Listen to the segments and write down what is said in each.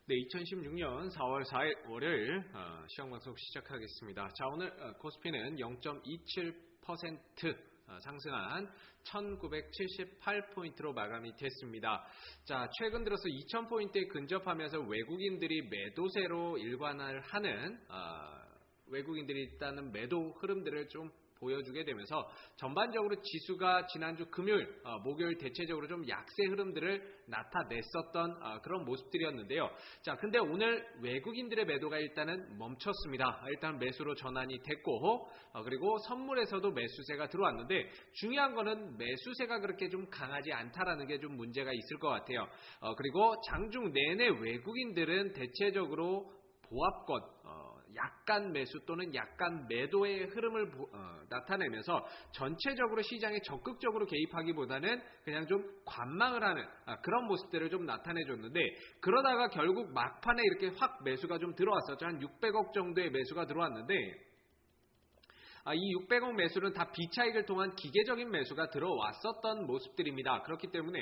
네, 2016년 4월 4일 월요일 시황방송 시작하겠습니다. 자, 오늘 코스피는 0.27% 상승한 1978포인트로 마감이 됐습니다. 자, 최근 들어서 2000포인트에 근접하면서 외국인들이 매도세로 일관을 하는 외국인들이 있다는 매도 흐름들을 좀 보여주게 되면서 전반적으로 지수가 지난주 금요일, 목요일 대체적으로 좀 약세 흐름들을 나타냈었던 그런 모습들이었는데요. 자, 근데 오늘 외국인들의 매도가 일단은 멈췄습니다. 일단 매수로 전환이 됐고, 그리고 선물에서도 매수세가 들어왔는데 중요한 거는 매수세가 그렇게 좀 강하지 않다라는 게 좀 문제가 있을 것 같아요. 그리고 장중 내내 외국인들은 대체적으로 보합권, 약간 매수 또는 약간 매도의 흐름을 나타내면서 전체적으로 시장에 적극적으로 개입하기보다는 그냥 좀 관망을 하는 그런 모습들을 좀 나타내줬는데, 그러다가 결국 막판에 이렇게 확 매수가 좀 들어왔었죠. 한 600억 정도의 매수가 들어왔는데, 이 600억 매수는 다 비차익을 통한 기계적인 매수가 들어왔었던 모습들입니다. 그렇기 때문에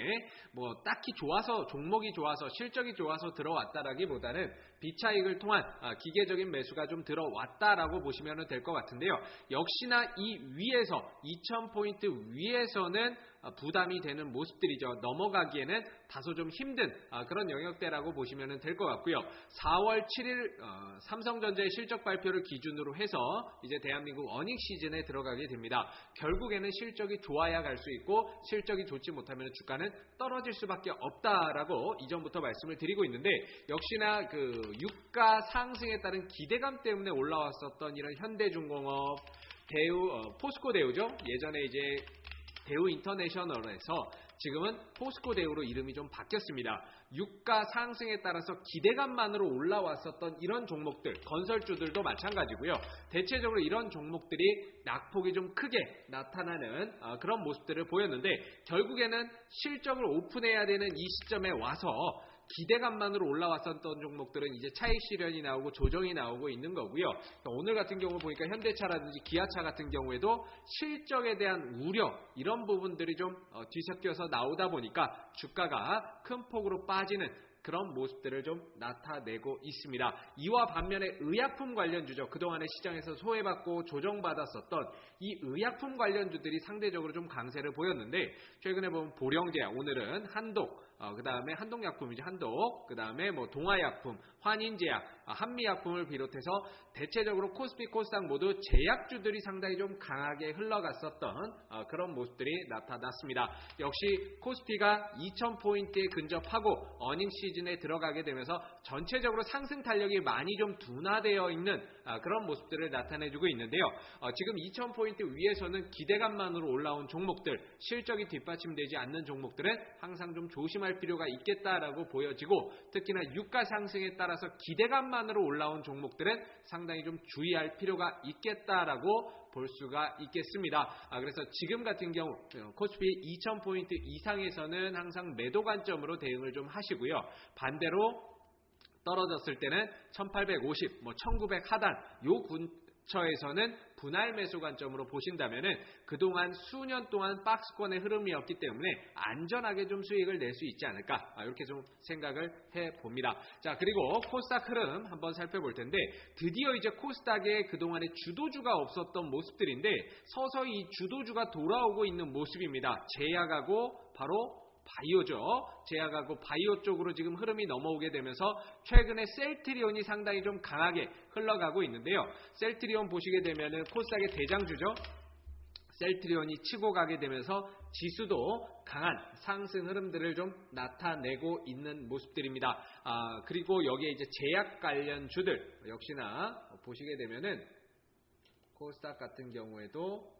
뭐 딱히 좋아서, 종목이 좋아서, 실적이 좋아서 들어왔다라기보다는 비차익을 통한 기계적인 매수가 좀 들어왔다라고 보시면 될 것 같은데요. 역시나 이 위에서 2000포인트 위에서는 부담이 되는 모습들이죠. 넘어가기에는 다소 좀 힘든 그런 영역대라고 보시면 될 것 같고요. 4월 7일 삼성전자의 실적 발표를 기준으로 해서 이제 대한민국 어닝 시즌에 들어가게 됩니다. 결국에는 실적이 좋아야 갈 수 있고, 실적이 좋지 못하면 주가는 떨어질 수밖에 없다라고 이전부터 말씀을 드리고 있는데, 역시나 그 유가 상승에 따른 기대감 때문에 올라왔었던 이런 현대중공업, 포스코 대우죠. 예전에 이제 대우 인터내셔널에서 지금은 포스코 대우로 이름이 좀 바뀌었습니다. 유가 상승에 따라서 기대감만으로 올라왔었던 이런 종목들, 건설주들도 마찬가지고요. 대체적으로 이런 종목들이 낙폭이 좀 크게 나타나는 그런 모습들을 보였는데, 결국에는 실적을 오픈해야 되는 이 시점에 와서 기대감만으로 올라왔었던 종목들은 이제 차익 실현이 나오고 조정이 나오고 있는 거고요. 오늘 같은 경우 보니까 현대차라든지 기아차 같은 경우에도 실적에 대한 우려, 이런 부분들이 좀 뒤섞여서 나오다 보니까 주가가 큰 폭으로 빠지는 그런 모습들을 좀 나타내고 있습니다. 이와 반면에 의약품 관련주죠. 그동안에 시장에서 소외받고 조정받았었던 이 의약품 관련주들이 상대적으로 좀 강세를 보였는데, 최근에 보면 보령제약, 오늘은 한독, 그 다음에 한독약품이죠. 한독, 그 다음에 뭐 동아약품, 환인제약, 한미약품을 비롯해서 대체적으로 코스피, 코스닥 모두 제약주들이 상당히 좀 강하게 흘러갔었던 그런 모습들이 나타났습니다. 역시 코스피가 2000포인트에 근접하고 어닝 시즌에 들어가게 되면서 전체적으로 상승 탄력이 많이 좀 둔화되어 있는 그런 모습들을 나타내주고 있는데요. 지금 2000포인트 위에서는 기대감만으로 올라온 종목들, 실적이 뒷받침되지 않는 종목들은 항상 좀 조심할 필요가 있겠다라고 보여지고, 특히나 유가 상승에 따라서 기대감만으로 올라온 종목들은 상당히 좀 주의할 필요가 있겠다라고 볼 수가 있겠습니다. 그래서 지금 같은 경우 코스피 2000포인트 이상에서는 항상 매도 관점으로 대응을 좀 하시고요. 반대로 떨어졌을 때는 1850, 1900 하단, 요 근처에서는 분할 매수 관점으로 보신다면은 그동안 수년 동안 박스권의 흐름이었기 때문에 안전하게 좀 수익을 낼 수 있지 않을까, 이렇게 좀 생각을 해봅니다. 자, 그리고 코스닥 흐름 한번 살펴볼 텐데, 드디어 이제 코스닥에 그동안에 주도주가 없었던 모습들인데 서서히 주도주가 돌아오고 있는 모습입니다. 제약하고 바로 바이오죠. 제약하고 바이오 쪽으로 지금 흐름이 넘어오게 되면서 최근에 셀트리온이 상당히 좀 강하게 흘러가고 있는데요. 셀트리온 보시게 되면은 코스닥의 대장주죠. 셀트리온이 치고 가게 되면서 지수도 강한 상승 흐름들을 좀 나타내고 있는 모습들입니다. 그리고 여기에 이제 제약 관련주들 역시나 보시게 되면은 코스닥 같은 경우에도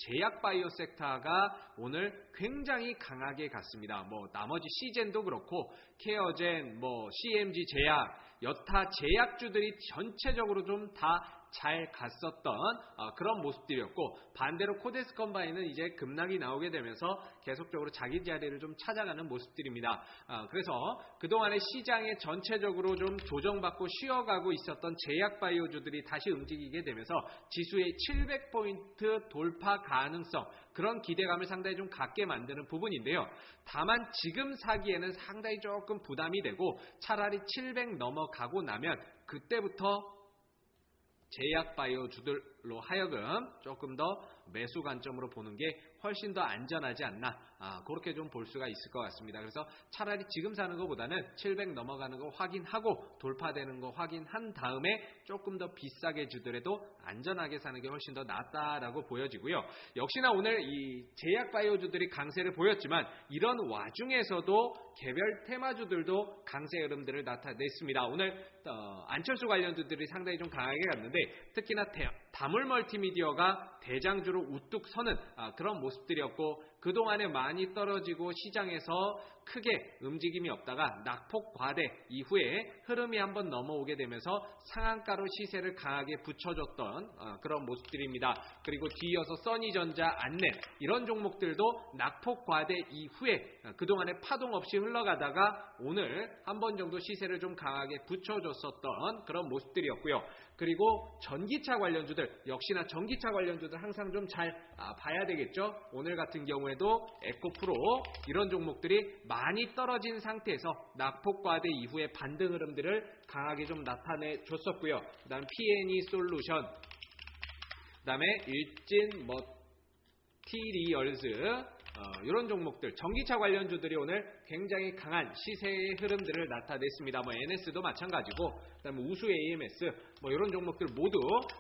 제약 바이오 섹터가 오늘 굉장히 강하게 갔습니다. 나머지 시젠도 그렇고 케어젠, CMG 제약, 여타 제약주들이 전체적으로 좀 다 잘 갔었던 그런 모습들이었고, 반대로 코데스 컴바인은 이제 급락이 나오게 되면서 계속적으로 자기 자리를 좀 찾아가는 모습들입니다. 그래서 그동안의 시장에 전체적으로 좀 조정받고 쉬어가고 있었던 제약바이오주들이 다시 움직이게 되면서 지수의 700포인트 돌파 가능성, 그런 기대감을 상당히 좀 갖게 만드는 부분인데요. 다만 지금 사기에는 상당히 조금 부담이 되고, 차라리 700 넘어가고 나면 그때부터 제약바이오주들로 하여금 조금 더 매수 관점으로 보는 게 훨씬 더 안전하지 않나, 그렇게 좀 볼 수가 있을 것 같습니다. 그래서 차라리 지금 사는 것보다는 700 넘어가는 거 확인하고 돌파되는 거 확인한 다음에 조금 더 비싸게 주더라도 안전하게 사는 게 훨씬 더 낫다라고 보여지고요. 역시나 오늘 이 제약바이오주들이 강세를 보였지만, 이런 와중에서도 개별 테마주들도 강세 흐름들을 나타냈습니다. 오늘 안철수 관련주들이 상당히 좀 강하게 갔는데, 특히나 다물 멀티미디어가 대장주로 우뚝 서는 그런 모습들이었고, 그동안에 많이 떨어지고 시장에서 크게 움직임이 없다가 낙폭 과대 이후에 흐름이 한번 넘어오게 되면서 상한가로 시세를 강하게 붙여줬던 그런 모습들입니다. 그리고 뒤이어서 써니전자, 안랩 이런 종목들도 낙폭 과대 이후에 그동안에 파동 없이 흘러가다가 오늘 한 번 정도 시세를 좀 강하게 붙여줬었던 그런 모습들이었고요. 그리고 전기차 관련주들, 역시나 전기차 관련주들 항상 좀 잘 봐야 되겠죠. 오늘 같은 경우에도 에코프로 이런 종목들이 많이 떨어진 상태에서 낙폭 과대 이후에 반등 흐름들을 강하게 좀 나타내 줬었고요. 그 다음 P&E 솔루션, 그 다음에 일진 머티리얼즈, 이런 종목들, 전기차 관련주들이 오늘 굉장히 강한 시세의 흐름들을 나타냈습니다. NS도 마찬가지고, 그다음에 우수 AMS, 이런 종목들 모두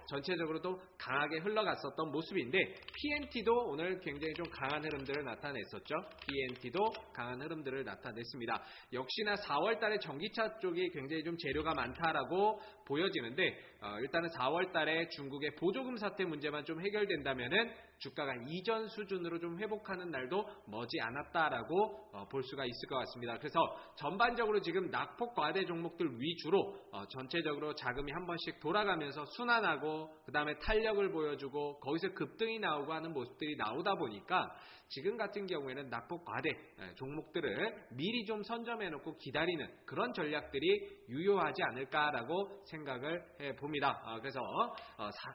전체적으로도 강하게 흘러갔었던 모습인데, PNT도 오늘 굉장히 좀 강한 흐름들을 나타냈었죠. PNT도 강한 흐름들을 나타냈습니다. 역시나 4월달에 전기차 쪽이 굉장히 좀 재료가 많다라고 보여지는데, 일단은 4월달에 중국의 보조금 사태 문제만 좀 해결된다면은 주가가 이전 수준으로 좀 회복하는 날도 머지 않았다라고 볼 수가 있을 것 같습니다. 그래서 전반적으로 지금 낙폭 과대 종목들 위주로 전체적으로 자금이 한 번씩 돌아가면서 순환하고, 그 다음에 탄력을 보여주고 거기서 급등이 나오고 하는 모습들이 나오다 보니까 지금 같은 경우에는 낙폭 과대 종목들을 미리 좀 선점해놓고 기다리는 그런 전략들이 유효하지 않을까라고 생각을 해봅니다. 그래서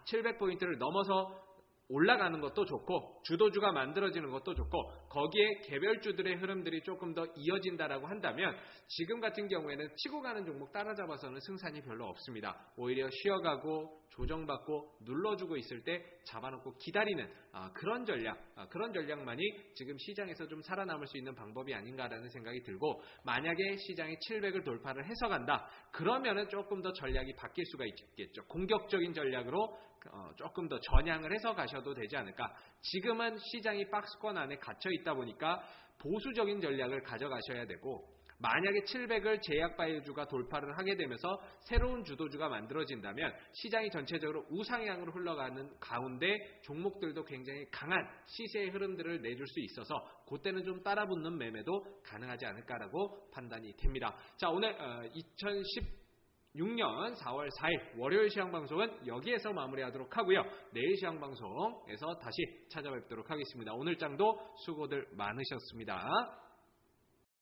700포인트를 넘어서 올라가는 것도 좋고, 주도주가 만들어지는 것도 좋고, 거기에 개별주들의 흐름들이 조금 더 이어진다라고 한다면, 지금 같은 경우에는 치고 가는 종목 따라잡아서는 승산이 별로 없습니다. 오히려 쉬어가고 조정받고 눌러주고 있을 때 잡아놓고 기다리는 그런 전략만이 지금 시장에서 좀 살아남을 수 있는 방법이 아닌가라는 생각이 들고, 만약에 시장이 700을 돌파를 해서 간다, 그러면은 조금 더 전략이 바뀔 수가 있겠죠. 공격적인 전략으로 조금 더 전향을 해서 가셔도 되지 않을까. 지금은 시장이 박스권 안에 갇혀 있다 보니까 보수적인 전략을 가져가셔야 되고, 만약에 700을 제약바이오주가 돌파를 하게 되면서 새로운 주도주가 만들어진다면 시장이 전체적으로 우상향으로 흘러가는 가운데 종목들도 굉장히 강한 시세의 흐름들을 내줄 수 있어서 그때는 좀 따라붙는 매매도 가능하지 않을까라고 판단이 됩니다. 자, 오늘 2016년 4월 4일 월요일 시황방송은 여기에서 마무리하도록 하고요. 내일 시황방송에서 다시 찾아뵙도록 하겠습니다. 오늘 장도 수고들 많으셨습니다.